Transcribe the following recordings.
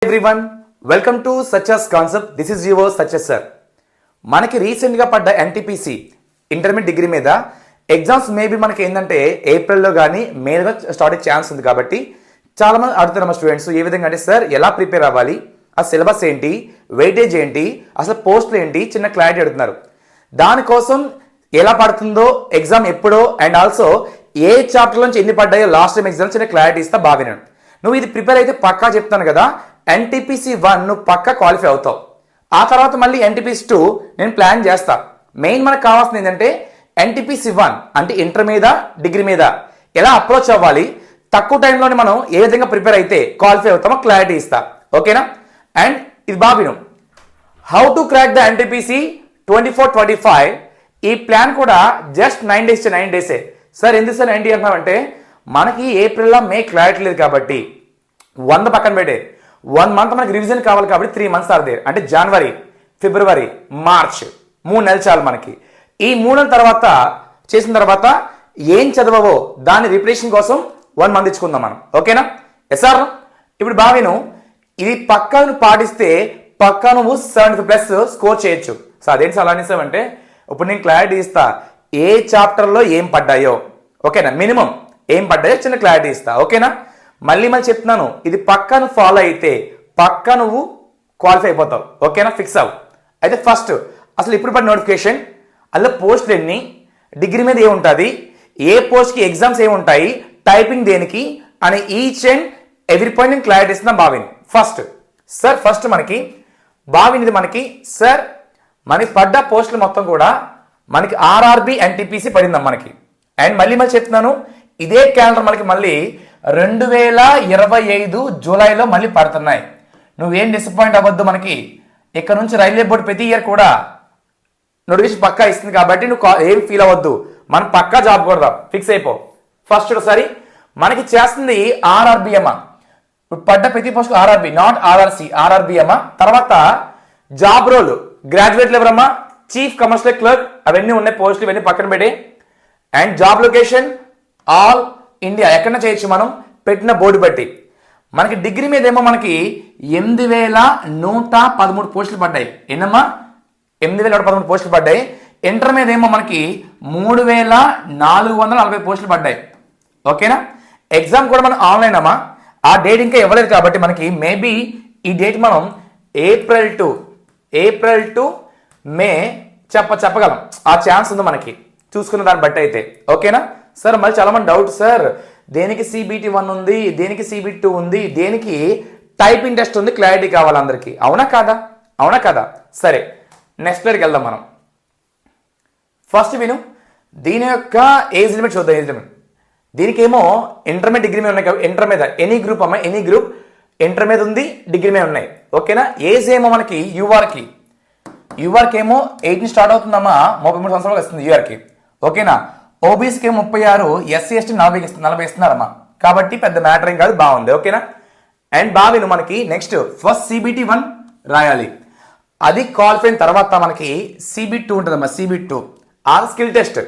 everyone, welcome to Suchas Concept. This is your Suchas sir. మనకి రీసెంట్గా పడ్డ NTPC intermediate degree మీద exams maybe మనకి ఏంటంటే ఏప్రిల్లో కానీ మేలో స్టార్ట్ అయ్యే ఛాన్స్ ఉంది కాబట్టి చాలామంది అడుగుతున్నారు మా స్టూడెంట్స్ ఏ విధంగా అంటే సార్ ఎలా ప్రిపేర్ అవ్వాలి, ఆ సిలబస్ ఏంటి, వెయిటేజ్ ఏంటి, అసలు పోస్టులు ఏంటి, చిన్న క్లారిటీ అడుగుతున్నారు. దానికోసం ఎలా పడుతుందో ఎగ్జామ్ ఎప్పుడో అండ్ ఆల్సో ఏ చాప్టర్ నుంచి ఎన్ని పడ్డాయో లాస్ట్ టైం ఎగ్జామ్ చిన్న క్లారిటీ ఇస్తా బావినాను. నువ్వు ఇది ప్రిపేర్ అయితే పక్కా చెప్తాను కదా, ఎన్టీపీసీ 1 నువ్వు పక్కా క్వాలిఫై అవుతావు. ఆ తర్వాత మళ్ళీ ఎన్టీపీసీ 2 నేను ప్లాన్ చేస్తా. మెయిన్ మనకు కావాల్సింది ఏంటంటే ఎన్టీపీసీ 1 అంటే ఇంటర్ మీద డిగ్రీ మీద ఎలా అప్రోచ్ అవ్వాలి, తక్కువ టైంలోనే మనం ఏ విధంగా ప్రిపేర్ అయితే క్వాలిఫై అవుతామో క్లారిటీ ఇస్తా. ఓకేనా? అండ్ ఇది బాబిను how to crack the NTPC 24-25 ఈ ప్లాన్ కూడా జస్ట్ 9 డేసే. సార్ ఎందుకు సార్ 90 అంటున్నామంటే మనకి ఏప్రిల్లో మే క్లారిటీ లేదు కాబట్టి 100 పక్కన పెట్టే 1 మంత్ మనకి రివిజన్ కావాలి కాబట్టి 3 మంత్స్ ఆర్ దేర్. అంటే జనవరి, ఫిబ్రవరి, మార్చ్ 3 నెలలు చాలు మనకి. ఈ 3 నెలల తర్వాత చేసిన తర్వాత ఏం చదవవో దాని రిప్రేషన్ కోసం 1 మంత్ ఇచ్చుకుందాం మనం. ఓకేనా? Yes sir. ఇప్పుడు బావిను ఇది పక్కా నువ్వు పాటిస్తే పక్కా నువ్వు 75+ స్కోర్ చేయొచ్చు. సో అదేంటి అలా అనేసామంటే ఇప్పుడు నేను క్లారిటీ ఇస్తా ఏ చాప్టర్లో ఏం పడ్డాయో. ఓకేనా? మినిమం ఏం పడ్డాయో చిన్న క్లారిటీ ఇస్తా. ఓకేనా? మళ్ళీ చెప్తున్నాను, ఇది పక్కా నువ్వు ఫాలో అయితే పక్కా నువ్వు క్వాలిఫై అయిపోతావు. ఓకేనా? ఫిక్స్ అవ్వు. అయితే ఫస్ట్ అసలు ఇప్పుడు పడిన నోటిఫికేషన్, అందులో పోస్టులు ఎన్ని, డిగ్రీ మీద ఏముంటుంది, ఏ పోస్ట్కి ఎగ్జామ్స్ ఏముంటాయి, టైపింగ్ దేనికి అని ఈచ్ అండ్ ఎవ్రీ పాయింట్ నేను క్లారిటీ ఇస్తున్నా బావిని. ఫస్ట్ మనకి బావినిది మనకి సార్ మనకి పడ్డ పోస్టులు మొత్తం కూడా మనకి ఆర్ఆర్బి ఎన్టీపీసీ పడిందాం మనకి. అండ్ మళ్ళీ చెప్తున్నాను, ఇదే క్యాలెండర్ మనకి మళ్ళీ 2025 జూలైలో మళ్ళీ పడుతున్నాయి. నువ్వేం డిసప్పాయింట్ అవ్వద్దు. మనకి ఇక్కడ నుంచి రైల్వే బోర్డు ప్రతి ఇయర్ కూడా నోటిఫికేషన్ పక్కా ఇస్తుంది కాబట్టి నువ్వు ఏం ఫీల్ అవ్వద్దు. మనం పక్కా జాబ్ కొడదాం, ఫిక్స్ అయిపో. ఫస్ట్ ఒకసారి మనకి చేస్తుంది ఆర్ఆర్బి అమ్మ. ఇప్పుడు పడ్డ ప్రతి post RRB, not RRC, RRB అమ్మ. తర్వాత జాబ్ రోల్ గ్రాడ్యుయేట్ లెవెల్ అమ్మ, చీఫ్ కమర్షియల్ క్లర్క్, అవన్నీ ఉన్నాయి పోస్టులు, ఇవన్నీ పక్కన పెట్టి. And job location all India ఎక్కడైనా చేయొచ్చు మనం పెట్టిన బోర్డు బట్టి. మనకి డిగ్రీ మీద ఏమో మనకి 8113 పోస్టులు పడ్డాయి. ఎన్నమ్మా? 8113 పోస్టులు పడ్డాయి. ఇంటర్ మీద ఏమో మనకి 3440 పోస్టులు పడ్డాయి. ఓకేనా? ఎగ్జామ్ కూడా మనం ఆన్లైన్ అమ్మా. ఆ డేట్ ఇంకా ఇవ్వలేదు కాబట్టి మనకి మేబీ ఈ డేట్ మనం ఏప్రిల్ టు మే చెప్పగలం. ఆ ఛాన్స్ ఉంది మనకి చూసుకున్న దాన్ని బట్టి అయితే. ఓకేనా సార్? మళ్ళీ చాలా మంది డౌట్, సార్ దేనికి CBT 1 ఉంది, దేనికి CBT 2 ఉంది, దేనికి టైపింగ్ టెస్ట్ ఉంది, క్లారిటీ కావాలి అందరికి. అవునా కాదా? సరే, నెక్స్ట్ ప్లేట్కి వెళ్దాం మనం. ఫస్ట్ విను, దీని యొక్క ఏజ్ లిమిట్ చూద్దాం. ఏజ్ లిమిట్ దీనికేమో ఇంటర్మీడియట్ డిగ్రీ మీద ఉన్నాయి. ఇంటర్ మీద ఎనీ గ్రూప్ అమ్మా, ఎనీ గ్రూప్ ఇంటర్ మీద ఉంది, డిగ్రీ మీద ఉన్నాయి. ఓకేనా? ఏజ్ ఏమో మనకి యూఆర్కి ఏమో 18 స్టార్ట్ అవుతుందమ్మా, 33 సంవత్సరాలు వస్తుంది యూఆర్కి. ఓకేనా? ఓబీసీకి ఏమో 36, SC ST 40 ఇస్తున్నారమ్మా. కాబట్టి పెద్ద మ్యాటర్ ఏం కాదు, బాగుంది. ఓకేనా? అండ్ బావిను మనకి నెక్స్ట్ ఫస్ట్ CBT 1 రాయాలి. అది క్వాలిఫై అయిన తర్వాత మనకి CBT 2 ఉంటుందమ్మా. CBT 2 ఆ స్కిల్ టెస్ట్.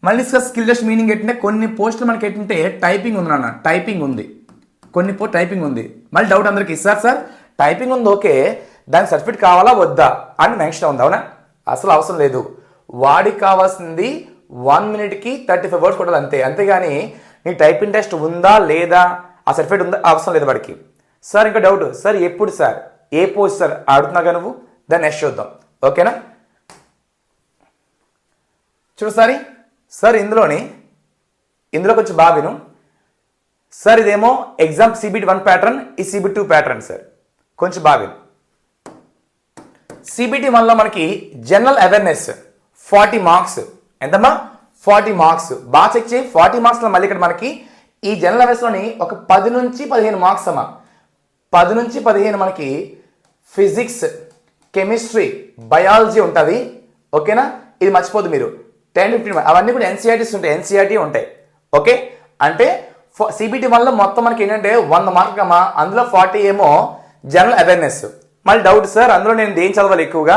మళ్ళీ స్కిల్ టెస్ట్ మీనింగ్ ఏంటంటే కొన్ని పోస్టులు మనకి ఏంటంటే టైపింగ్ ఉంది నాన్న, టైపింగ్ ఉంది, కొన్ని టైపింగ్ ఉంది. మళ్ళీ డౌట్ అందరికి, సార్ టైపింగ్ ఉంది, ఓకే, దానికి సర్టిఫికేట్ కావాలా వద్దా అని నెక్స్ట్ ఉంది. అవునా? అసలు అవసరం లేదు. వాడికి కావాల్సింది 1 మినిట్కి 35 వర్డ్స్ కొట్టాలి అంతే. అంతేగాని నీ టైపింగ్ టెస్ట్ ఉందా లేదా, ఆ సర్టిఫికేట్ ఉందా అవసరం లేదు వాడికి. సార్ ఇంకా డౌట్, సార్ ఎప్పుడు సార్, ఏ పోస్ట్ సార్ అడుగుతున్నాగా నువ్వు, దాన్ని నెక్స్ట్ చూద్దాం. ఓకేనా? చూడు సార్ ఇందులో కొంచెం బావిను సార్. ఇదేమో ఎగ్జామ్ CBT 1 ప్యాటర్న్, ఈ CBT 2 ప్యాటర్న్ సార్. కొంచెం బావిను. CBT 1లో మనకి జనరల్ అవేర్నెస్ 40 మార్క్స్. ఎంతమ్మా? 40 మార్క్స్. బాగా చెక్ చేయి. 40 మార్క్స్లో మళ్ళీ ఇక్కడ మనకి ఈ జనరల్ అవేర్నెస్లోని ఒక 10 నుంచి 15 మార్క్స్ అమ్మా. 10 నుంచి 15 మనకి ఫిజిక్స్, కెమిస్ట్రీ, బయాలజీ ఉంటుంది. ఓకేనా? ఇది మర్చిపోద్దు మీరు. 10-15 అవన్నీ కూడా ఎన్సీఆర్టీ ఉంటాయి. ఓకే? అంటే CBT 1లో మొత్తం మనకి ఏంటంటే 100 మార్కులు అమ్మా. అందులో 40 ఏమో జనరల్ అవేర్నెస్. మళ్ళీ డౌట్, సార్ అందులో నేను దేని చదవాలి ఎక్కువగా,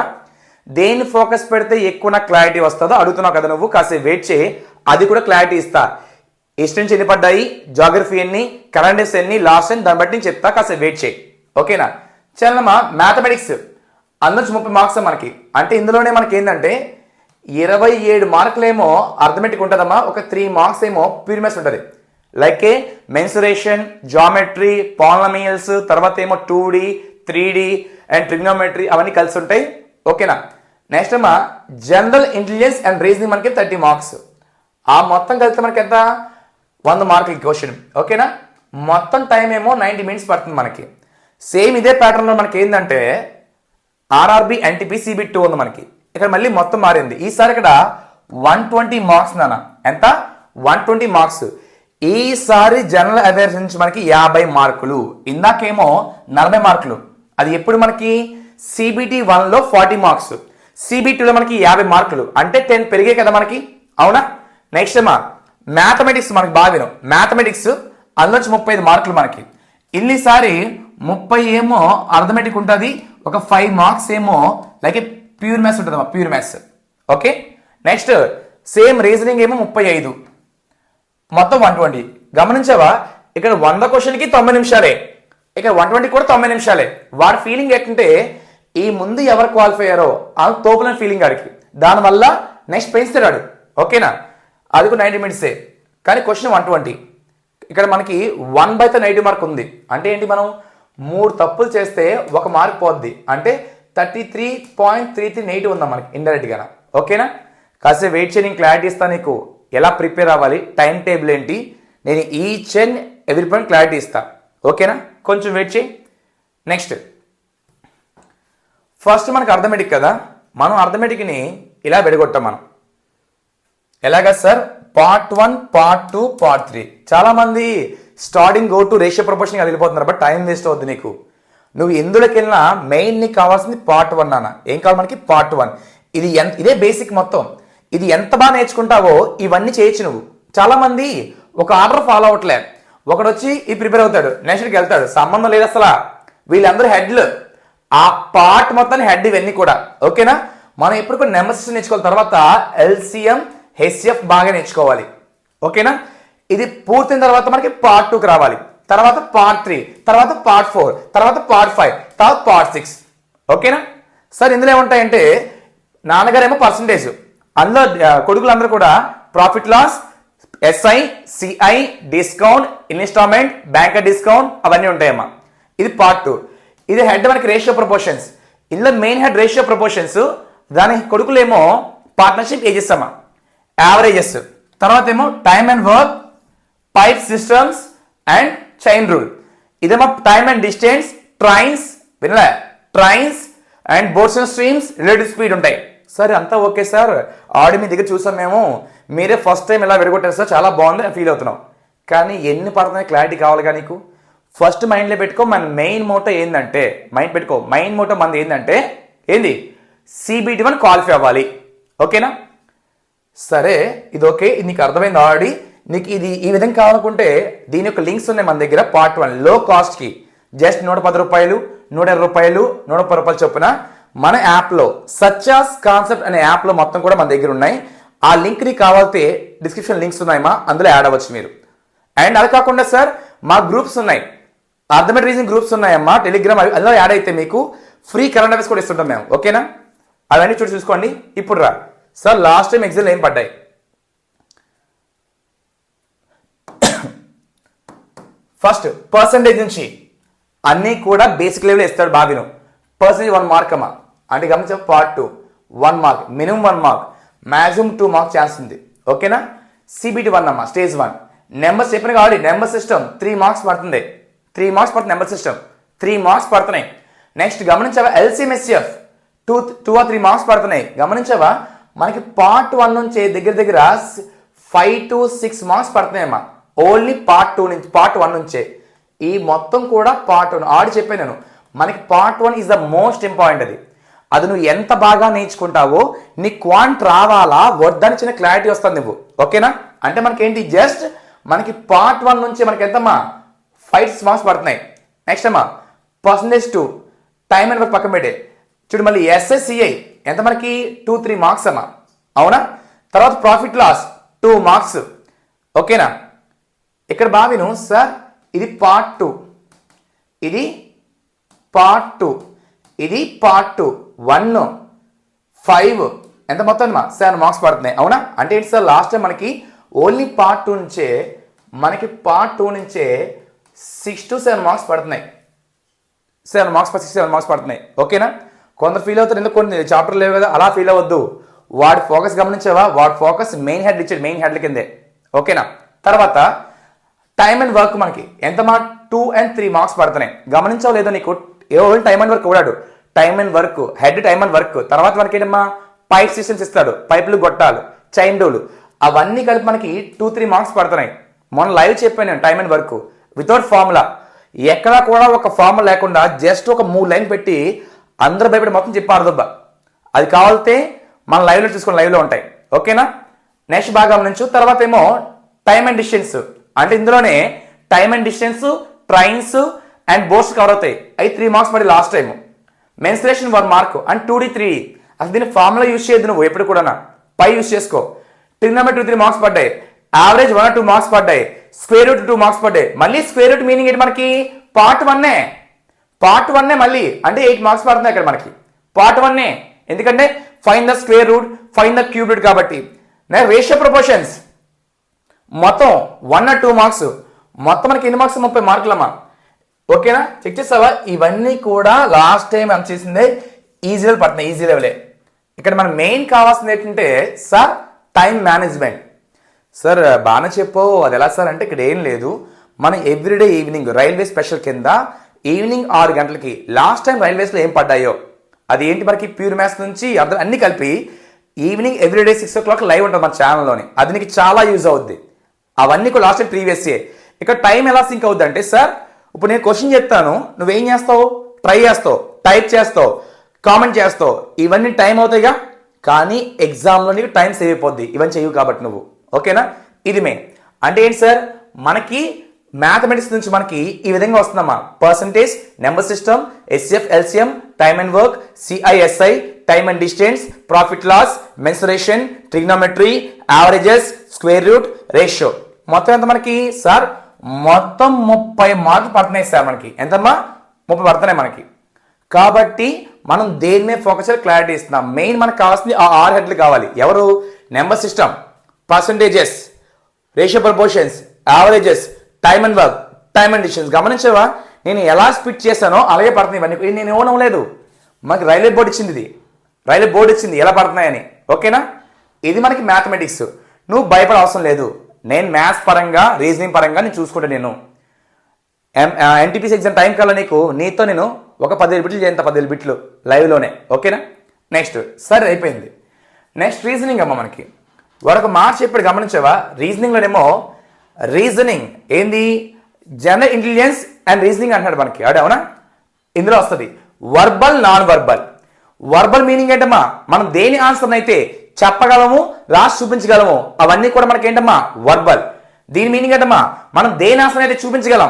దేన్ని ఫోకస్ పెడితే ఎక్కువ నాకు క్లారిటీ వస్తుందో అడుగుతున్నావు కదా నువ్వు. కాసేపు వెయిట్ చేయి, అది కూడా క్లారిటీ ఇస్తా. హిస్టరీ నుంచి ఎన్ని పడ్డాయి, జాగ్రఫీ ఎన్ని, కరెంట్ అఫైర్స్ ఎన్ని, లాస్ట్ టైం, దాన్ని బట్టి నేను చెప్తా. కాసేపు వెయిట్ చేయి. ఓకేనా. చలనమా మ్యాథమెటిక్స్ అందులో 30 మార్క్స్ మనకి. అంటే ఇందులోనే మనకి ఏంటంటే 27 మార్కులేమో అర్థమెటిక్ ఉంటుందమ్మా, ఒక 3 మార్క్స్ ఏమో ప్యూర్ మ్యాథ్స్ ఉంటుంది. Like a mensuration, geometry, polynomials, తర్వాత ఏమో 2D 3D అండ్ ట్రిగ్నోమెట్రీ అవన్నీ కలిసి ఉంటాయి. ఓకేనా. నెక్స్ట్ అమ్మా జనరల్ ఇంటెలిజెన్స్ అండ్ రీజనింగ్ మనకి 30 మార్క్స్. ఆ మొత్తం కలిస్తే మనకి ఎంత 100 మార్కులకి క్వశ్చన్. ఓకేనా. మొత్తం టైం ఏమో 90 మినిట్స్ పడుతుంది మనకి. సేమ్ ఇదే ప్యాటర్న్లో మనకి ఏంటంటే ఆర్ఆర్బి ఎన్టీపీ సిబిట్ 2 ఉంది మనకి. ఇక్కడ మళ్ళీ మొత్తం మారింది. ఈసారి ఇక్కడ 120 మార్క్స్ నాన్న. ఎంత 120 మార్క్స్. ఈసారి జనరల్ అవేర్నెస్ నుంచి మనకి 50 మార్కులు. ఇందాకేమో 40 మార్కులు. అది ఎప్పుడు మనకి సిబిటి 1లో 40 మార్క్స్, సిబిటిలో మనకి 50 మార్కులు, అంటే 10 పెరిగాయి కదా మనకి. అవునా. నెక్స్ట్ ఏమో మ్యాథమెటిక్స్ మనకి బాగా విను. మ్యాథమెటిక్స్ అందులో 35 మార్కులు మనకి. ఇన్నిసారి 30 ఏమో అర్థమెటిక్ ఉంటుంది, ఒక 5 మార్క్స్ ఏమో లైక్ ప్యూర్ మ్యాథ్స్ ఉంటుంది, pure maths. Okay. Next same reasoning ఏమో 35, మొత్తం 120. గమనించావా ఇక్కడ 100 క్వశ్చన్కి 90 నిమిషాలే, ఇక్కడ 120 కూడా 90 నిమిషాలే. వాడి ఫీలింగ్ ఏంటంటే ఈ ముందు ఎవరు క్వాలిఫై అయ్యారో ఆ తోపులని ఫీలింగ్ ఆడికి, దానివల్ల నెక్స్ట్ పెంచుతాడు. ఓకేనా. అది కూడా 90 మినిట్సే, కానీ క్వశ్చన్ 120. ఇక్కడ మనకి 1/90 మార్క్ ఉంది. అంటే ఏంటి, మనం 3 తప్పులు చేస్తే 1 మార్క్ పోద్ది, అంటే 33.33 నెగిటివ్ ఉందా మనకి ఇండైరెక్ట్గా. ఓకేనా. కాసేపు వెయిట్ చేయి, నేను క్లారిటీ ఇస్తాను నీకు ఎలా ప్రిపేర్ అవ్వాలి, టైం టేబుల్ ఏంటి, నేను each and every point clarity ఇస్తా. ఓకేనా. కొంచెం వెయిట్ చేయి. నెక్స్ట్ ఫస్ట్ మనకు అర్థమెటిక్ కదా, మనం అర్థమెటిక్ని ఇలా విడగొట్టాం మనం. ఎలాగా సార్, పార్ట్ 1, పార్ట్ 2, పార్ట్ 3. చాలా మంది starting go to ratio proportion వెళ్ళిపోతున్నారు, బట్ టైం వేస్ట్ అవుద్ది నీకు. నువ్వు ఎందులోకి వెళ్ళినా మెయిన్ నీకు కావాల్సింది పార్ట్ 1 నాన్న. ఏం కావాలి మనకి, పార్ట్ 1. ఇదే బేసిక్ మొత్తం. ఇది ఎంత బాగా నేర్చుకుంటావో ఇవన్నీ చేయొచ్చు నువ్వు. చాలా మంది ఒక ఆర్డర్ ఫాలో అవట్లే. ఒకడు వచ్చి ఇది ప్రిపేర్ అవుతాడు, నెక్స్ట్కి వెళ్తాడు, సంబంధం లేదు అసలు. వీళ్ళందరూ హెడ్లు, ఆ పార్ట్ మొత్తాన్ని హెడ్ ఇవన్నీ కూడా. ఓకేనా. మనం ఎప్పుడు కూడా నెంబర్ సిస్టమ్ నేర్చుకోవాలి, తర్వాత ఎల్సిఎం హెచ్సిఎఫ్ బాగా నేర్చుకోవాలి. ఓకేనా. ఇది పూర్తయిన తర్వాత మనకి పార్ట్ 2కి రావాలి, తర్వాత పార్ట్ 3, తర్వాత పార్ట్ 4, తర్వాత పార్ట్ 5, తర్వాత పార్ట్ 6. ఓకేనా. సార్ ఇందులో ఏముంటాయంటే నాన్నగారేమో పర్సంటేజ్, అందులో కొడుకులందరూ కూడా profit loss, SI, CI, discount, installment, bank discount అవన్నీ ఉంటాయమ్మా. ఇది పార్ట్ 2. ఇది హెడ్ మనకి రేషియో ప్రపోర్షన్స్. ఇందులో మెయిన్ హెడ్ రేషియో ప్రపోర్షన్స్, దాని కొడుకులేమో పార్ట్నర్షిప్ ఏజెస్ అమ్మా, యావరేజెస్. తర్వాత ఏమో time and work, pipe systems and chain rule. ఇదేమో టైమ్ అండ్ డిస్టెన్స్, ట్రైన్స్ వినలే, trains and boats and streams, relative speed ఉంటాయి. సార్ అంతా ఓకే సార్, ఆడి మీ దగ్గర చూసాం మేము, మీరే ఫస్ట్ టైం ఇలా విడగొట్టారు సార్, చాలా బాగుంది అని ఫీల్ అవుతున్నాం. కానీ ఎన్ని పడుతున్నాయి క్లారిటీ కావాలిగా నీకు. ఫస్ట్ మైండ్లో పెట్టుకో, మన మెయిన్ మోటో ఏంటంటే, మైండ్ పెట్టుకో, మెయిన్ మోటో మనది ఏంటంటే ఏంది, సిబిటి 1 క్వాలిఫై అవ్వాలి. ఓకేనా. సరే ఇది ఓకే, ఇది నీకు అర్థమైంది ఆల్రెడీ. నీకు ఇది ఈ విధంగా కావాలనుకుంటే దీని యొక్క లింక్స్ ఉన్నాయి మన దగ్గర. పార్ట్ 1 లో కాస్ట్కి జస్ట్ 110 రూపాయలు, 120 రూపాయలు, 130 రూపాయలు చొప్పున మన యాప్లో సచాస్ కాన్సెప్ట్ అనే యాప్లో మొత్తం కూడా మన దగ్గర ఉన్నాయి. ఆ లింక్ ని కావాలితే డిస్క్రిప్షన్ లింక్స్ ఉన్నాయమ్మా, అందులో యాడ్ అవ్వచ్చు మీరు. అండ్ అది కాకుండా సార్ మా గ్రూప్స్ ఉన్నాయి, అర్థమెటిక్ రీజనింగ్ గ్రూప్స్ ఉన్నాయమ్మా టెలిగ్రామ్, అందులో యాడ్ అయితే మీకు ఫ్రీ కరెంట్ అఫైర్స్ కూడా ఇస్తుంటాం మేము. ఓకేనా. అవన్నీ చూసుకోండి. ఇప్పుడు రా సార్, లాస్ట్ టైం ఎగ్జామ్లు ఏం పడ్డాయి? ఫస్ట్ పర్సంటేజ్ నుంచి అన్నీ కూడా బేసిక్ లెవెల్ ఇస్తాడు బాబిను. పర్సంటేజ్ 1 మార్క్ అమ్మా, అంటే గమనించ part 2 1 mark, minimum 1 mark, maximum 2 marks chance ఉంది. ఓకేనా. సిబిటి 1 అమ్మా, స్టేజ్ 1. నెంబర్స్ చెప్పిన కాబట్టి నెంబర్ సిస్టమ్ 3 మార్క్స్ పడుతుంది, 3 మార్క్స్ పడుతుంది నెంబర్ సిస్టమ్, 3 మార్క్స్ పడుతున్నాయి. నెక్స్ట్ గమనించావా ఎల్సిఎంఎస్ఎఫ్ 2 or 3 మార్క్స్ పడుతున్నాయి. గమనించావా మనకి పార్ట్ 1 నుంచి దగ్గర దగ్గర 5 to 6 మార్క్స్ పడుతున్నాయమ్మా, ఓన్లీ పార్ట్ 2 నుంచి, పార్ట్ 1 నుంచే. ఈ మొత్తం కూడా పార్ట్ 1 ఆడి చెప్పాను నేను, మనకి part 1 is the most important. అది నువ్వు ఎంత బాగా నేర్చుకుంటావో నీ క్వాంట్ రావాలా వద్దని చిన్న క్లారిటీ వస్తుంది నువ్వు. ఓకేనా. అంటే మనకి ఏంటి, జస్ట్ మనకి పార్ట్ 1 నుంచి మనకి ఎంతమ్మా 5 మార్క్స్ పడుతున్నాయి. నెక్స్ట్ అమ్మా పర్సంటేజ్ 2, టైమ్ అండ్ వర్క్ పక్కన పెట్టే చూడు. మళ్ళీ ఎస్ఎస్సిఐ ఎంత మనకి 2-3 మార్క్స్ అమ్మా, అవునా. తర్వాత ప్రాఫిట్ లాస్ 2 మార్క్స్. ఓకేనా. ఇక్కడ బావిను సార్ ఇది పార్ట్ 2, ఇది పార్ట్ 2, ఇది పార్ట్ 2, 1, 5 ఎంత మొత్తం 7 మార్క్స్ పడుతున్నాయి. అవునా? అంటే ఏంటి సార్, లాస్ట్ టైం మనకి ఓన్లీ పార్ట్ 2 నుంచే 6 to 7 మార్క్స్ పడుతున్నాయి. 7 మార్క్స్ 7 మార్క్స్ పడుతున్నాయి. ఓకేనా? కొందరు ఫీల్ అవుతారు, ఎందుకు కొన్ని చాప్టర్ లేవు కదా, అలా ఫీల్ అవ్వద్దు. వాడి ఫోకస్ గమనించావా, వాడి ఫోకస్ మెయిన్ హెడ్ ఇచ్చాడు, మెయిన్ హెడ్ల కిందే. ఓకేనా? తర్వాత టైమ్ అండ్ వర్క్ మనకి ఎంత 2 and 3 మార్క్స్ పడుతున్నాయి. గమనించావు లేదో నీకు, ఓన్లీ టైమ్ అండ్ వర్క్ వాడాడు. Time and work, head time and work. తర్వాత మనకి ఏంటమ్మా, పైప్ సిస్టమ్స్ ఇస్తాడు, పైపులు గొట్టాలు, చైన్ డోలు, అవన్నీ కలిపి మనకి 2-3 మార్క్స్ పడుతున్నాయి. మొన్న లైవ్ చెప్పాను నేను, time and work without formula, ఎక్కడా కూడా ఒక ఫార్ములా లేకుండా జస్ట్ ఒక 3 లైన్ పెట్టి అందరూ భయపడి మొత్తం చెప్పారు దొబ్బ. అది కావాలితే మన లైవ్లో చూసుకుని లైవ్లో ఉంటాయి. ఓకేనా? నెక్స్ట్ బాగా గమనించు. తర్వాత ఏమో టైమ్ అండ్ డిస్టెన్స్, అంటే ఇందులోనే time and distance, trains and boats cover అవుతాయి. అవి 3 మార్క్స్ పడి last time. Menstruation 1 mark and 2D 3D. అసలు దీన్ని ఫార్ములా యూజ్ చేయొద్దు నువ్వు ఎప్పుడు కూడా, పై యూజ్ చేసుకో. ట్రిగ్నోమెట్రీ 3 మార్క్స్ పడ్డాయి, యావరేజ్ 1 or 2 మార్క్స్ పడ్డాయి, స్క్వేర్ రూట్ 2 మార్క్స్ పడ్డాయి. మళ్ళీ స్క్వేర్ రూట్ మీనింగ్ ఏంటి మనకి, పార్ట్ 1 మళ్ళీ అంటే 8 మార్క్స్ పడుతున్నాయి ఇక్కడ మనకి. పార్ట్ 1 ఎందుకంటే fine the square root, fine the cube root కాబట్టి. రేషియో ప్రపోర్షన్స్ మొత్తం 1 or 2 మార్క్స్, మొత్తం మనకి ఎన్ని మార్క్స్, 30 మార్కులమ్మా. ఓకేనా? చెక్ చేస్తావా? ఇవన్నీ కూడా లాస్ట్ టైం ఎంత చేసిందే ఈజీ లెవెల్ పడుతున్నాయి, ఈజీ లెవెలే. ఇక్కడ మన మెయిన్ కావాల్సింది ఏంటంటే సార్ టైం మేనేజ్మెంట్. సార్ బాగానే చెప్పావు, అది ఎలా సార్ అంటే ఇక్కడ ఏం లేదు, మనం ఎవ్రీడే ఈవినింగ్ రైల్వే స్పెషల్ కింద ఈవినింగ్ 6 గంటలకి లాస్ట్ టైం రైల్వేస్లో ఏం పడ్డాయో అది ఏంటి మనకి ప్యూర్ మ్యాథ్స్ నుంచి అన్ని కలిపి ఈవినింగ్ ఎవ్రీడే 6 o'clock లైవ్ ఉంటుంది మన ఛానల్లోని. అది నీకు చాలా యూజ్ అవుద్ది. అవన్నీ కూడా లాస్ట్ టైం ప్రీవియస్ ఇయర్. ఇక్కడ టైం ఎలా సింక్ అవుద్ది అంటే సార్, ఇప్పుడు నేను క్వశ్చన్ చెప్తాను, నువ్వేం చేస్తావు, ట్రై చేస్తావు, టైప్ చేస్తావు, కామెంట్ చేస్తావు, ఇవన్నీ టైం అవుతాయిగా. కానీ ఎగ్జామ్లో నీకు టైం సేవ్ అయిపోద్ది ఇవన్నీ చేయవు కాబట్టి నువ్వు. ఓకేనా? ఇది మెయిన్. అంటే ఏంటి సార్, మనకి మ్యాథమెటిక్స్ నుంచి మనకి ఈ విధంగా వస్తుందమ్మా, percentage, number system, HCF, LCM, time and work, CISI, time and distance, profit loss, mensuration, trigonometry, averages, square root, ratio. మొత్తం ఎంత మనకి సార్, మొత్తం 30 మార్కులు పడుతున్నాయి సార్ మనకి. ఎంతమ్మా? 30 పడుతున్నాయి మనకి. కాబట్టి మనం దేని మీద ఫోకస్ క్లారిటీ ఇస్తున్నాం. మెయిన్ మనకు కావాల్సింది ఆ 6 హెడ్లు కావాలి. ఎవరు? Number system, percentages, ratio proportions, averages, time and work, time and distance. గమనించావా, నేను ఎలా స్పిట్ చేశానో అలాగే పడుతున్నాయి ఇవన్నీ. నేను ఏమనలేదు, మనకి రైల్వే బోర్డు ఇచ్చింది, ఇది రైల్వే బోర్డు ఇచ్చింది ఎలా పడుతున్నాయని. ఓకేనా? ఇది మనకి మ్యాథమెటిక్స్. నువ్వు భయపడే అవసరం లేదు. నేను మ్యాథ్స్ పరంగా, రీజనింగ్ పరంగా నేను చూసుకుంటా. నేను NTPC ఎగ్జామ్ టైం కల్లా నీతో నేను ఒక 15 బిట్లు చేయంత, 15 బిట్లు లైవ్లోనే. ఓకేనా? నెక్స్ట్ సరే అయిపోయింది. నెక్స్ట్ రీజనింగ్ అమ్మ. మనకి వాడొక మాట చెప్పాడు, గమనించావా? రీజనింగ్లోనేమో రీజనింగ్ ఏంది, జనరల్ ఇంటెలిజెన్స్ అండ్ రీజనింగ్ అంటున్నాడు మనకి. అవునా? ఇందులో వస్తుంది verbal, non verbal. Verbal meaning ఏంటమ్మా, మనం దేని ఆన్సర్ అయితే చెప్పగలము, రాసి చూపించగలము, అవన్నీ కూడా మనకి ఏంటమ్మా వర్బల్. దీని మీనింగ్ ఏంటమ్మా, మనం దేని ఆన్సర్ అయితే చూపించగలం.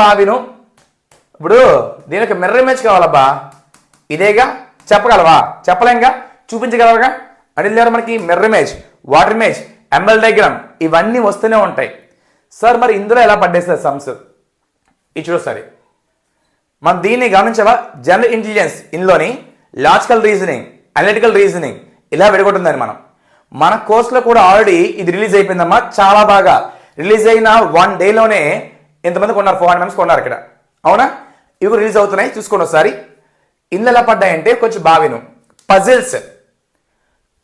బావిను ఇప్పుడు దీనికి మిర్రర్ ఇమేజ్ కావాలబ్బా, ఇదేగా, చెప్పగలవా? చెప్పలేంగా, చూపించగలవగా. అడిగారు మనకి mirror image, water image, ML diagram, ఇవన్నీ వస్తూనే ఉంటాయి. సార్ మరి ఇందులో ఎలా పడ్డేస్తారు సమ్స్, ఇది చూడసారి. మనం దీన్ని గమనించావా, జనరల్ ఇంటెలిజెన్స్ ఇందులోని లాజికల్ రీజనింగ్, అనలిటికల్ రీజనింగ్ ఇలా విడగొట్టుందని మన కోర్సులో కూడా ఆల్రెడీ ఇది రిలీజ్ అయిపోయిందమ్మా. చాలా బాగా రిలీజ్ అయిన 1 డేలోనే ఎంతమంది కొన్నారు, 400 మెంబర్స్ కొన్నారు ఇక్కడ. అవునా? ఇవి రిలీజ్ అవుతున్నాయి, చూసుకోండి ఒకసారి. ఇందులో ఎలా పడ్డాయంటే కొంచెం బావిను పజిల్స్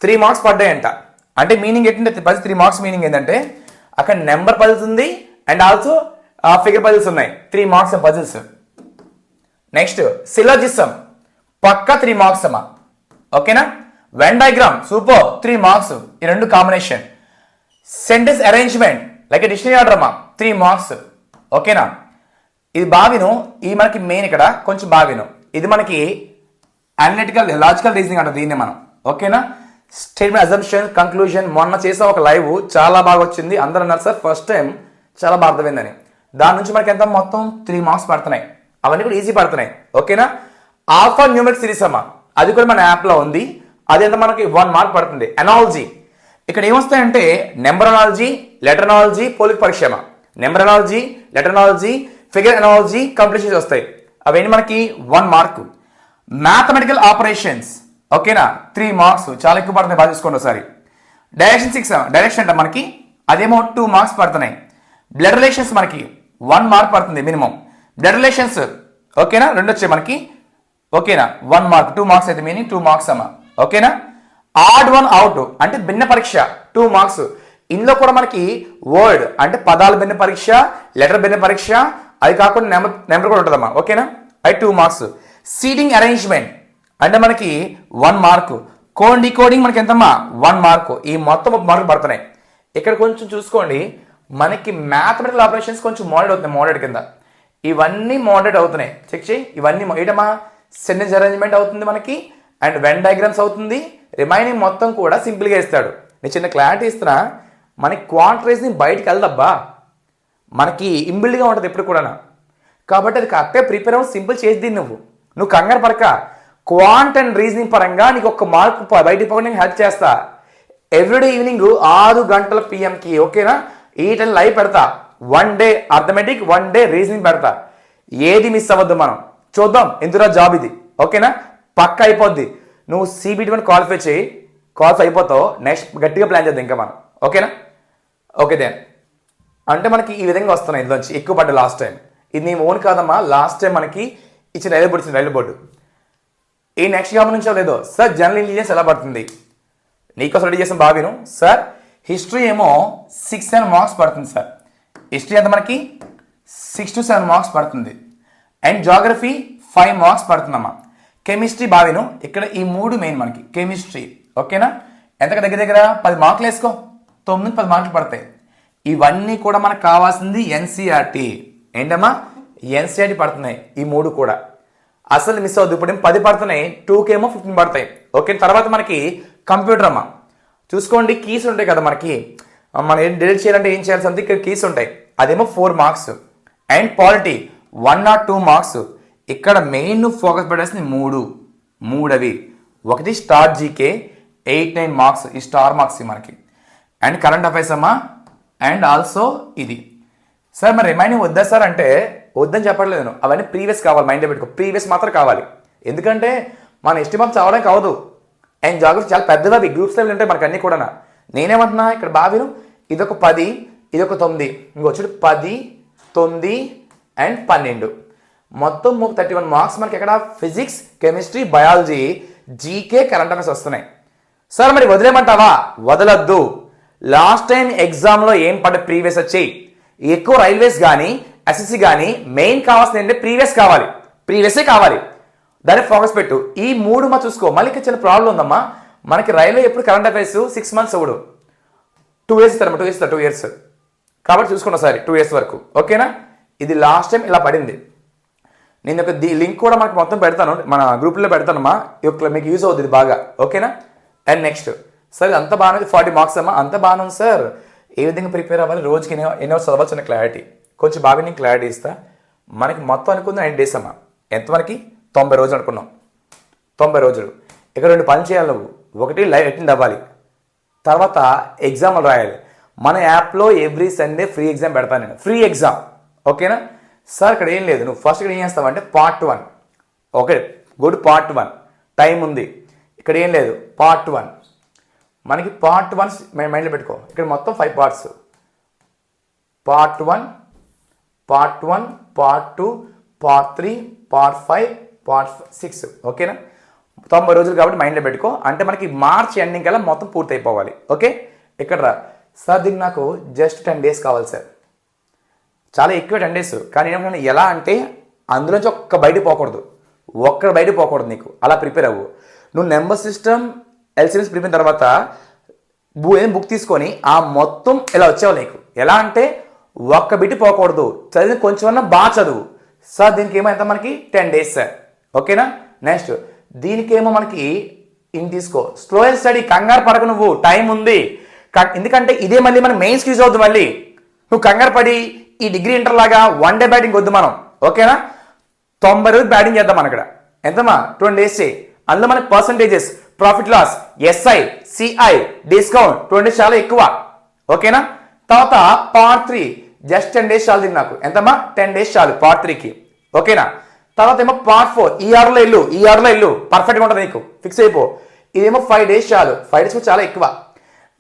3 మార్క్స్ పడ్డాయంట. అంటే మీనింగ్ ఏంటంటే 3 మార్క్స్ మీనింగ్ ఏంటంటే అక్కడ నెంబర్ పజిల్స్ ఉంది అండ్ ఆల్సో ఫిగర్ పజిల్స్ ఉన్నాయి. 3 మార్క్స్ పజిల్స్. నెక్స్ట్ సిలోజిజం పక్కా 3 మార్క్స్ అమ్మా. ఓకేనా? Venn diagram super, 3 marks. ఈ రెండు combination. Sentence arrangement like dictionary order అమ్మా, 3 మార్క్స్. ఓకేనా? ఇది బావిను, ఇది మనకి మెయిన్ ఇక్కడ కొంచెం బావిను. ఇది మనకి అనలిటికల్ లాజికల్ రీజనింగ్ అంటారు దీన్ని మనం. ఓకేనా? Statement, assumption, conclusion. మొన్న చేసే ఒక లైవ్ చాలా బాగా వచ్చింది, అందరూ అన్నారు సార్ ఫస్ట్ టైం చాలా బాగా అర్థమైందని. దాని నుంచి మనకి ఎంత మొత్తం 3 మార్క్స్ పడుతున్నాయి. అవన్నీ కూడా ఈజీ పడుతున్నాయి. ఓకేనా? ఆల్ఫా న్యూమరిక్ సిరీస్ అమ్మా, అది కూడా మన యాప్లో ఉంది. అది ఎంత మనకి 1 మార్క్ పడుతుంది. ఎనాలజీ ఇక్కడ ఏమొస్తాయంటే నెంబరాలజీ, లెటర్నాలజీ, పోలిక పరీక్ష. నెంబరాలజీ, లెటర్నాలజీ, ఫిగర్ ఎనాలజీ, కంప్లీషన్స్ వస్తాయి. అవన్నీ మనకి 1 మార్కు. మ్యాథమెటికల్ ఆపరేషన్స్ ఓకేనా 3 మార్క్స్, చాలా ఎక్కువ పడుతుంది, బాగా చూసుకోండి ఒకసారి. డైరెక్షన్ 6 డైరెక్షన్ అంటే మనకి అదేమో 2 మార్క్స్ పడుతున్నాయి. బ్లడ్ రిలేషన్స్ మనకి 1 మార్క్ పడుతుంది మినిమం. బ్లడ్ రిలేషన్స్ ఓకేనా 2 వచ్చాయి మనకి ఓకేనా 1 మార్క్, 2 మార్క్స్ అయితే మీనింగ్ 2 మార్క్స్ అమ్మా ఓకేనా. ఆడ్ వన్ అవుట్ అంటే భిన్న పరీక్ష 2 మార్క్స్. ఇందులో కూడా మనకి వర్డ్ అంటే పదాల భిన్న పరీక్ష, లెటర్ భిన్న పరీక్ష, అది కాకుండా నెంబర్ కూడా ఉంటుందమ్మా ఓకేనా, అది 2 మార్క్స్. సీటింగ్ అరేంజ్మెంట్ అంటే మనకి 1 మార్కు. కోడ్ డీకోడింగ్ మనకి ఎంతమ్మా 1 మార్కు. ఈ మొత్తం 1 మార్కు పడుతున్నాయి. ఇక్కడ కొంచెం చూసుకోండి, మనకి మ్యాథమెటికల్ ఆపరేషన్స్ కొంచెం మోడరేట్ అవుతున్నాయి, మోడరేట్ కింద ఇవన్నీ మోడరేట్ అవుతున్నాయి. చెక్ చేయి, ఇవన్నీ ఏంటమ్మా సెంటెన్స్ అరేంజ్మెంట్ అవుతుంది మనకి, అండ్ వెన్ డయాగ్రామ్స్ అవుతుంది. రిమైనింగ్ మొత్తం కూడా సింపుల్గా ఇస్తాడు. నేను చిన్న క్లారిటీ ఇస్తున్నా, మనకి క్వాంటరైజ్ని బయటికి వెళ్దబ్బా, మనకి ఇంబిల్డ్గా ఉంటుంది ఎప్పుడు కూడా. కాబట్టి అది కరెక్ట్గా ప్రిపేర్ అవ్వ, సింపుల్ చేసి దీన్ని నువ్వు కంగారు పడక. క్వాంట్ అండ్ రీజనింగ్ పరంగా నీకు 1 మార్కు బయటికి పోయి నేను హెల్ప్ చేస్తా. ఎవ్రీడే ఈవినింగ్ 6 గంటల పిఎంకి ఓకేనా, ఈ టైం లైవ్ పెడతా. 1 డే అర్థమెటిక్, 1 డే రీజనింగ్ పెడతా. ఏది మిస్ అవ్వద్దు, మనం చూద్దాం ఎందులో జాబ్ ఇది ఓకేనా, పక్క అయిపోద్ది. నువ్వు CBT1 క్వాలిఫై చేయి, క్వాలిఫై అయిపోతావు. నెక్స్ట్ గట్టిగా ప్లాన్ చేద్దాం ఇంకా మనం ఓకేనా. ఓకే దెన్ అంటే మనకి ఈ విధంగా వస్తున్నాయి ఇందులోంచి ఎక్కువ పడ్డ లాస్ట్ టైం. ఇది నీ ఓన్ కాదమ్మా, లాస్ట్ టైం మనకి ఇచ్చిన రైలు బోర్డు. ఈ నెక్స్ట్ గమనించో లేదో సార్ జనరల్ ఇంటెలిజెన్స్ ఎలా పడుతుంది నీకోసం రెడీ చేసిన బాబీను. సార్ హిస్టరీ ఏమో 6-7 మార్క్స్ పడుతుంది సార్. హిస్టరీ అంతా మనకి 6 to 7 మార్క్స్ పడుతుంది. అండ్ జాగ్రఫీ 5 మార్క్స్ పడుతుందమ్మా. కెమిస్ట్రీ బావిను ఇక్కడ ఈ 3 మెయిన్ మనకి. కెమిస్ట్రీ ఓకేనా, ఎంతగా దగ్గర దగ్గర 10 మార్కులు వేసుకో, 9-10 మార్కులు పడతాయి. ఇవన్నీ కూడా మనకు కావాల్సింది NCERT. ఏంటమ్మా NCERT పడుతున్నాయి ఈ 3 కూడా, అసలు మిస్ అవుద్ది. ఇప్పుడు 10 పడుతున్నాయి, 2కేమో 15 పడతాయి ఓకే. తర్వాత మనకి కంప్యూటర్ అమ్మా చూసుకోండి, కీస్ ఉంటాయి కదా మనకి, మనం ఏం డిలీట్ చేయాలంటే ఏం చేయాల్సి అంతే, ఇక్కడ కీస్ ఉంటాయి, అదేమో 4 marks. And polity 1 or 2 marks. ఇక్కడ మెయిన్ ఫోకస్ పెట్టాల్సింది 3 అవి. ఒకటి స్టార్ జీకే 8-9 మార్క్స్, ఈ స్టార్ మార్క్స్ మనకి. అండ్ కరెంట్ అఫైర్స్ అమ్మా, అండ్ ఆల్సో ఇది. సార్ మరి రిమైనింగ్ వద్దా సార్ అంటే వద్దని చెప్పట్లేదు నేను, అవన్నీ ప్రీవియస్ కావాలి, మైండ్లో పెట్టుకో, ప్రీవియస్ మాత్రం కావాలి. ఎందుకంటే మన ఎస్టిమేట్ చదవడం కావదు. అండ్ జాగ్రత్త చాలా పెద్దవి గ్రూప్స్ లెవెల్ ఉంటాయి మనకు అన్నీ కూడా. నేనేమంటున్నా ఇక్కడ బావిను ఇదొక 10, ఇదొక 9, ఇంకొచ్చి 10, 9 అండ్ 12 మొత్తం 31 మార్క్స్ మనకి ఎక్కడ physics, chemistry, biology, GK, current affairs వస్తున్నాయి. సార్ మరి వదిలేమంటావా? వదలద్దు. లాస్ట్ టైం ఎగ్జామ్లో ఏం పడ్డ ప్రీవియస్ వచ్చాయి. ఎక్కువ రైల్వేస్ కానీ ఎస్ఎస్సి కానీ మెయిన్ కావాల్సింది ఏంటంటే ప్రీవియస్ కావాలి, ప్రీవియసే కావాలి, దాన్ని ఫోకస్ పెట్టు. ఈ 3 మా చూసుకో. మళ్ళీ ఇక్కడ చిన్న ప్రాబ్లం ఉందమ్మా, మనకి రైల్వే ఎప్పుడు కరెంట్ అఫైర్స్ 6 months అవ్వడు, 2 years ఇస్తారమ్మా, 2 years 2 years కాబట్టి చూసుకోండి ఒకసారి 2 years వరకు ఓకేనా. ఇది లాస్ట్ టైం ఇలా పడింది. నేను ఒక లింక్ కూడా మనకు మొత్తం పెడతాను, మన గ్రూప్లో పెడతానమ్మా, మీకు యూజ్ అవుతుంది బాగా ఓకేనా. అండ్ నెక్స్ట్ సార్ అంత బాగానే 40 మార్క్స్ అమ్మా, అంత బాగానే ఉంది సార్, ఏ విధంగా ప్రిపేర్ అవ్వాలి, రోజుకి ఎన్నో చదవచ్చు అన్న క్లారిటీ కొంచెం బాగా నేను క్లారిటీ ఇస్తా. మనకి మొత్తం అనుకుంది 9 days అమ్మా, ఎంతవరకు 90 రోజులు అనుకున్నాం. 90 రోజులు ఇక్కడ 2 పనులు చేయాలి నువ్వు. ఒకటి లైవ్ అటెండ్ అవ్వాలి, తర్వాత ఎగ్జామ్లు రాయాలి. మన యాప్లో ఎవ్రీ సండే ఫ్రీ ఎగ్జామ్ పెడతాను నేను, ఫ్రీ ఎగ్జామ్ ఓకేనా. సార్ ఇక్కడ ఏం లేదు, నువ్వు ఫస్ట్ ఇక్కడ ఏం చేస్తావు అంటే part 1 okay, good part 1 time ఉంది. ఇక్కడ ఏం లేదు part 1 మనకి part 1 మైండ్లో పెట్టుకో. ఇక్కడ మొత్తం 5 parts, part 1, part 1, part 2, part 3, part 5, part 6 ఓకేనా. 90 రోజులు కాబట్టి మైండ్లో పెట్టుకో. అంటే మనకి మార్చ్ ఎండింగ్ కల్లా మొత్తం పూర్తి అయిపోవాలి ఓకే. ఇక్కడ రా సార్, దీనికి నాకు జస్ట్ 10 days కావాలి సార్, చాలా ఎక్కువ 10 days. కానీ ఏమంటే ఎలా అంటే అందులోంచి బయట పోకూడదు, బయట పోకూడదు నీకు, అలా ప్రిపేర్ అవ్వు. నువ్వు నెంబర్ సిస్టమ్ ఎల్సిఎస్ ప్రిపేర్ తర్వాత బుక్ తీసుకొని ఆ మొత్తం ఇలా వచ్చేవాళ్ళు నీకు. ఎలా అంటే బిట్ పోకూడదు, చదివి కొంచెం బాగా చదువు. సార్ దీనికి ఏమో ఎంత మనకి 10 days సార్ ఓకేనా. నెక్స్ట్ దీనికేమో మనకి ఇన్ తీసుకో, స్లో అండ్ స్టడీ, కంగారు పడక, నువ్వు టైం ఉంది. ఎందుకంటే ఇదే మళ్ళీ మనకి మెయిన్స్ యూజ్ అవుతుంది. మళ్ళీ నువ్వు కంగారు పడి ఈ డిగ్రీ ఇంటర్ లాగా 1 day బ్యాటింగ్ వద్దు మనం ఓకేనా. 90 రోజులు బ్యాటింగ్ చేద్దాం మనం ఇక్కడ. ఎంతమా 20 days చేయి. అందులో మనకి percentages, profit loss, SI, CI, discount 20 చాలా ఎక్కువ ఓకేనా. తర్వాత part 3 జస్ట్ 10 days చాలు. నాకు ఎంతమ్మా 10 days చాలు part 3కి ఓకేనా. తర్వాత ఏమో పార్ట్ 4 ఈ ఆర్లో ఇల్లు పర్ఫెక్ట్గా ఉంటుంది నీకు, ఫిక్స్ అయిపో. ఇదేమో 5 days చాలు, 5 days చాలా ఎక్కువ.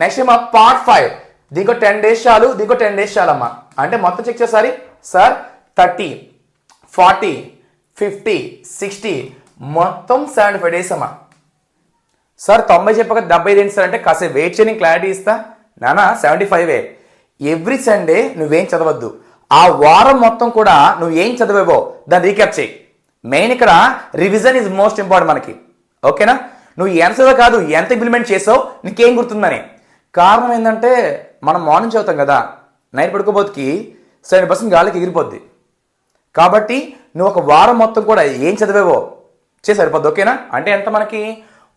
నెక్స్ట్ ఏమో పార్ట్ 5, దీనికో 10 days చాలు, దీనికో 10 days చాలమ్మా. అంటే మొత్తం చెక్ చేసారి సార్ 30, 40, 50, 60 మొత్తం 75 days అమ్మా. సార్ 90 చెప్పక 75 ఏంటి సార్ అంటే కాసేపు వెయిట్ చేయని క్లారిటీ ఇస్తా నానా. 75 ఎవ్రీ సండే నువ్వేం చదవద్దు, ఆ వారం మొత్తం కూడా నువ్వు ఏం చదివేవో దాన్ని రీక్యాప్ చేయి. మెయిన్ ఇక్కడ రివిజన్ ఈజ్ మోస్ట్ ఇంపార్టెంట్ మనకి, ఓకేనా. నువ్వు ఎంత చదవ కాదు, ఎంత ఇంప్లిమెంట్ చేసావు నీకేం గుర్తుందని. కారణం ఏంటంటే మనం మార్నింగ్ చదువుతాం కదా, నైట్ పడుకోబోతుకి 70% గాలికి ఎగిరిపోద్ది. కాబట్టి నువ్వు ఒక వారం మొత్తం కూడా ఏం చదివేవో చేసి సరిపోద్ది, ఓకేనా. అంటే ఎంత మనకి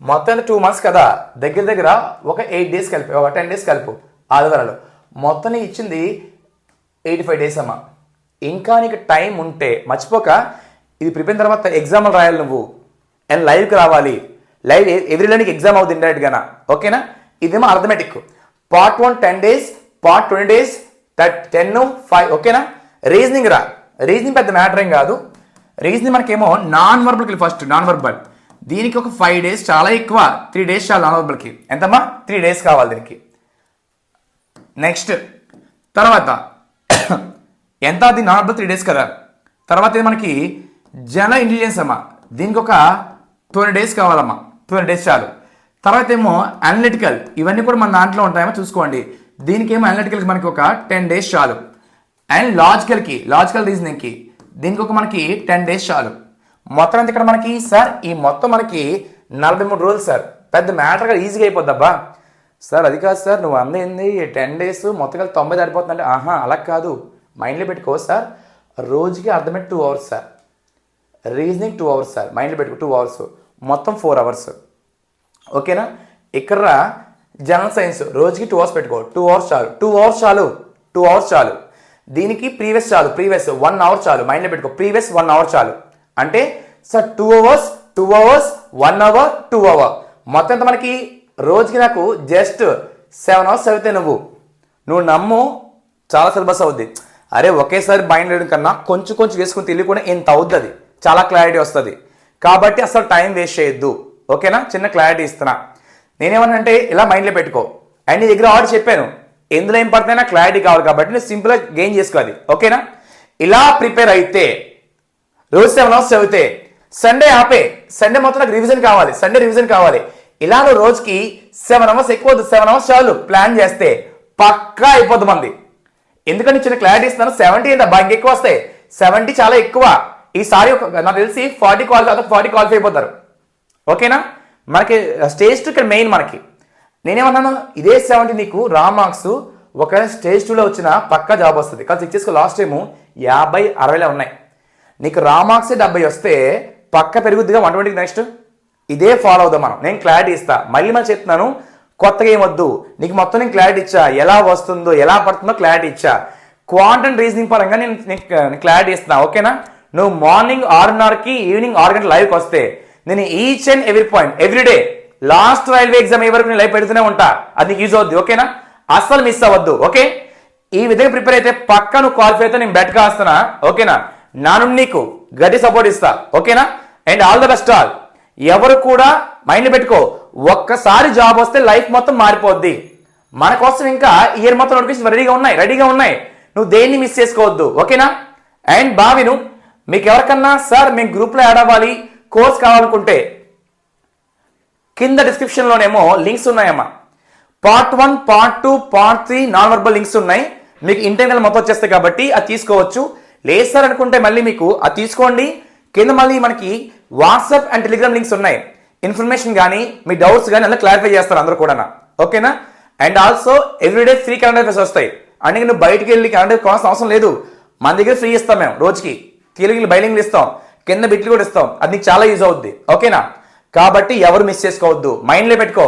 మొత్తం 2 months కదా, దగ్గర దగ్గర ఒక 8 days కలిపి, ఒక 10 days కలుపు ఆదివారాలు, మొత్తం నీకు ఇచ్చింది 85 days అమ్మా. ఇంకా నీకు టైం ఉంటే మర్చిపోక ఇది ప్రిపేర్ తర్వాత ఎగ్జామ్లు రాయాలి నువ్వు, అండ్ లైవ్కి రావాలి. లైవ్ ఎవ్రీలో నీకు ఎగ్జామ్ అవుతుంది ఇండైరెక్ట్గానా, ఓకేనా. ఇదేమో arithmetic. Part 1 10 days, part 20 days, 10, 5, ఓకేనా. రీజనింగ్ రా, రీజనింగ్ పెద్ద మ్యాటర్ ఏం కాదు. రీజనింగ్ మనకేమో నాన్ వర్బల్కి, ఫస్ట్ నాన్ వర్బల్ దీనికి ఒక 5 days చాలా ఎక్కువ, 3 days చాలు నాన్ వర్బల్కి. ఎంతమ్మా 3 days కావాలి దీనికి. నెక్స్ట్ తర్వాత ఎంత, అది నాన్ వర్బల్ 3 days కదా. తర్వాత ఇది మనకి జనరల్ ఇంటెలిజెన్స్ అమ్మా, దీనికి ఒక 20 days కావాలమ్మా, 20 days చాలు. తర్వాత ఏమో అనలిటికల్, ఇవన్నీ కూడా మన దాంట్లో ఉంటాయేమో చూసుకోండి. దీనికి ఏమో అనలిటికల్కి మనకి ఒక 10 days చాలు. అండ్ లాజికల్ రీజనింగ్కి దీనికి ఒక మనకి 10 days చాలు. మొత్తం ఎంత ఇక్కడ మనకి సార్, ఈ మొత్తం మనకి 43 రోజులు సార్. పెద్ద మ్యాటర్గా ఈజీగా అయిపోద్దబ్బా సార్. అది కాదు సార్, నువ్వు అందేంది 10 days మొత్తం కలిసి 90 దాటిపోతుందంటే, ఆహా అలా కాదు, మైండ్లో పెట్టుకో సార్. రోజుకి అర్థమే 2 hours sir, reasoning 2 hours sir, మైండ్లో పెట్టుకో 2 hours, మొత్తం 4 hours, ఓకేనా. ఇక్కడ జనరల్ సైన్స్ రోజుకి 2 hours పెట్టుకో, 2 hours చాలు, 2 hours చాలు. దీనికి ప్రీవియస్ చాలు, ప్రీవియస్ 1 hour చాలు, మైండ్లో పెట్టుకో, ప్రీవియస్ 1 hour చాలు. అంటే సార్ 2 hours, 1 hour, 2 hour మొత్తం ఎంత మనకి రోజుకి. నాకు జస్ట్ 7 hours చదివితే నువ్వు నమ్ము చాలా సిలబస్ అవుద్ది. అరే ఒకేసారి మైండ్ వేయడం కన్నా కొంచెం కొంచెం వేసుకుని తెలియకుండా ఎంత అవుద్ది, అది చాలా క్లారిటీ వస్తుంది. కాబట్టి అసలు టైం వేస్ట్ చేయొద్దు, ఓకేనా. చిన్న క్లారిటీ ఇస్తున్నా. నేనేమన్నా ఇలా మైండ్లో పెట్టుకో. అండ్ నీ దగ్గర ఆర్డర్ చెప్పాను, ఎందులో ఏం పడుతున్నా క్లారిటీ కావాలి కాబట్టి నువ్వు సింపుల్గా గెయిన్ చేసుకోవాలి, ఓకేనా. ఇలా ప్రిపేర్ అయితే రోజు 7 hours చదివితే సండే ఆపే, సండే మొత్తం నాకు రివిజన్ కావాలి, సండే రివిజన్ కావాలి. ఇలా నువ్వు రోజుకి 7 hours ఎక్కువ, 7 hours చాలు ప్లాన్ చేస్తే పక్కా అయిపోద్ది మంది. ఎందుకంటే చిన్న క్లారిటీ ఇస్తాను. 70 ఏంటబ్బా ఇంకెక్కువ వస్తాయి, 70 చాలా ఎక్కువ. ఈసారి నాకు తెలిసి 40 క్వాలిఫై అయిపోతారు, ఓకేనా. మనకి స్టేజ్ 2 ఇక్కడ మెయిన్ మనకి. నేనేమన్నాను, ఇదే 70 నీకు రా మార్క్స్ ఒక స్టేజ్ 2లో వచ్చిన పక్కా జాబ్ వస్తుంది. కానీ చెక్ చేసుకో, లాస్ట్ టైము 50, 60 ఉన్నాయి. నీకు రా మార్క్స్ 70 వస్తే పక్క పెరుగుద్దిగా 120. నెక్స్ట్ ఇదే ఫాలో అవుదాం మనం. నేను క్లారిటీ ఇస్తా, మళ్ళీ చెప్తున్నాను, కొత్తగా ఏమొద్దు. నీకు మొత్తం నేను క్లారిటీ ఇచ్చా, ఎలా వస్తుందో ఎలా పడుతుందో క్లారిటీ ఇచ్చా. క్వాంటమ్ రీజనింగ్ పరంగా నేను క్లారిటీ ఇస్తున్నా, ఓకేనా. నువ్వు మార్నింగ్ 6:30కి ఈవినింగ్ 6 గంటల లైవ్కి వస్తే నేను each and every point everyday last railway exam ఏ వరకు నేను లైవ్ పెడుతూనే ఉంటా. అది నీకు యూజ్ అవుద్ది, ఓకేనా. అస్సలు మిస్ అవ్వద్దు, ఓకే. ఈ విధంగా ప్రిపేర్ అయితే పక్కా నువ్వు క్వాలిఫై అయితే నేను బెట్ కాస్తున్నా, ఓకేనా. నాను నీకు గట్టి సపోర్ట్ ఇస్తా, ఓకేనా. And all the best all. ఎవరు కూడా మైండ్ పెట్టుకో, ఒక్కసారి జాబ్ వస్తే లైఫ్ మొత్తం మారిపోద్ది. మన కోసం ఇంకా ఇయర్ మొత్తం నోటిఫికేషన్ రెడీగా ఉన్నాయి. నువ్వు దేన్ని మిస్ చేసుకోవద్దు, ఓకేనా. అండ్ బావిను మీకు ఎవరికన్నా సార్ మేము గ్రూప్లో యాడ్ అవ్వాలి, కోర్స్ కావాలనుకుంటే కింద డిస్క్రిప్షన్లోనేమో లింక్స్ ఉన్నాయమ్మా. Part 1, part 2, part 3 non verbal links ఉన్నాయి. మీకు ఇంటర్నల్ మొత్తం వచ్చేస్తాయి కాబట్టి అది తీసుకోవచ్చు. లేదు సార్ అనుకుంటే మళ్ళీ మీకు అది తీసుకోండి. కింద మళ్ళీ మనకి వాట్సాప్ అండ్ టెలిగ్రామ్ లింక్స్ ఉన్నాయి. ఇన్ఫర్మేషన్ కానీ మీ డౌట్స్ కానీ అలా క్లారిఫై చేస్తారు అందరూ కూడా, ఓకేనా. And also everyday free current affairs వస్తాయి. అంటే నువ్వు బయటికి వెళ్ళి కరెంట్ అఫైర్స్ కొనాల్సిన అవసరం లేదు. మన దగ్గర ఫ్రీ ఇస్తాం మేము, రోజుకి తెలుగులు బైలింగ్లు ఇస్తాం, కింద బిట్లు కూడా ఇస్తాం. అది నీకు చాలా యూజ్ అవుద్ది, ఓకేనా. కాబట్టి ఎవరు మిస్ చేసుకోవద్దు, మైండ్లో పెట్టుకో.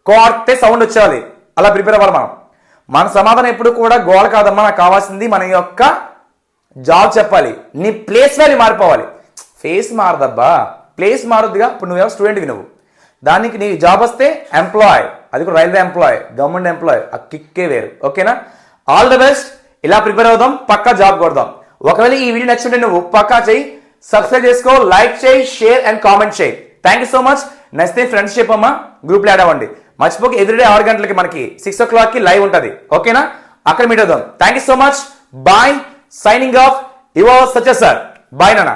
కోర్తే సౌండ్ వచ్చేయాలి, అలా ప్రిపేర్ అవ్వాలి మనం. మన సమాధానం ఎప్పుడు కూడా గోల్ కాదమ్మా, నాకు కావాల్సింది మన యొక్క జాబ్ చెప్పాలి. నీ ప్లేస్ వాల్యూ మారిపోవాలి. ఫేస్ మారదబ్బా, ప్లేస్ మారద్దుగా. ఇప్పుడు నువ్వు స్టూడెంట్వి, నువ్వు దానికి నీ జాబ్ వస్తే ఎంప్లాయ్, అది కూడా రైల్వే ఎంప్లాయ్, గవర్నమెంట్ ఎంప్లాయ్, ఆ కిక్కే వేరు, ఓకేనా. All the best. ఇలా ప్రిపేర్ అవుదాం, పక్కా జాబ్ కొడదాం. ఒకవేళ ఈ వీడియో నచ్చుంటే నువ్వు పక్కా చెయ్యి, సబ్స్క్రైబ్ చేసుకో, లైక్ చేయి, షేర్ అండ్ కామెంట్ చేయి. Thank you so much. నచ్చితే ఫ్రెండ్స్ చెప్పమ్మా, గ్రూప్లో యాడ్ అవ్వండి. మర్చిపోక ఎవ్రీడే 6 గంటలకి మనకి 6 o'clock లైవ్ ఉంటుంది. ఓకేనా? అక్కడ మీట్ అవుదాం. Thank you so much. Bye. Signing off your Satya sir. Bye నాన్న.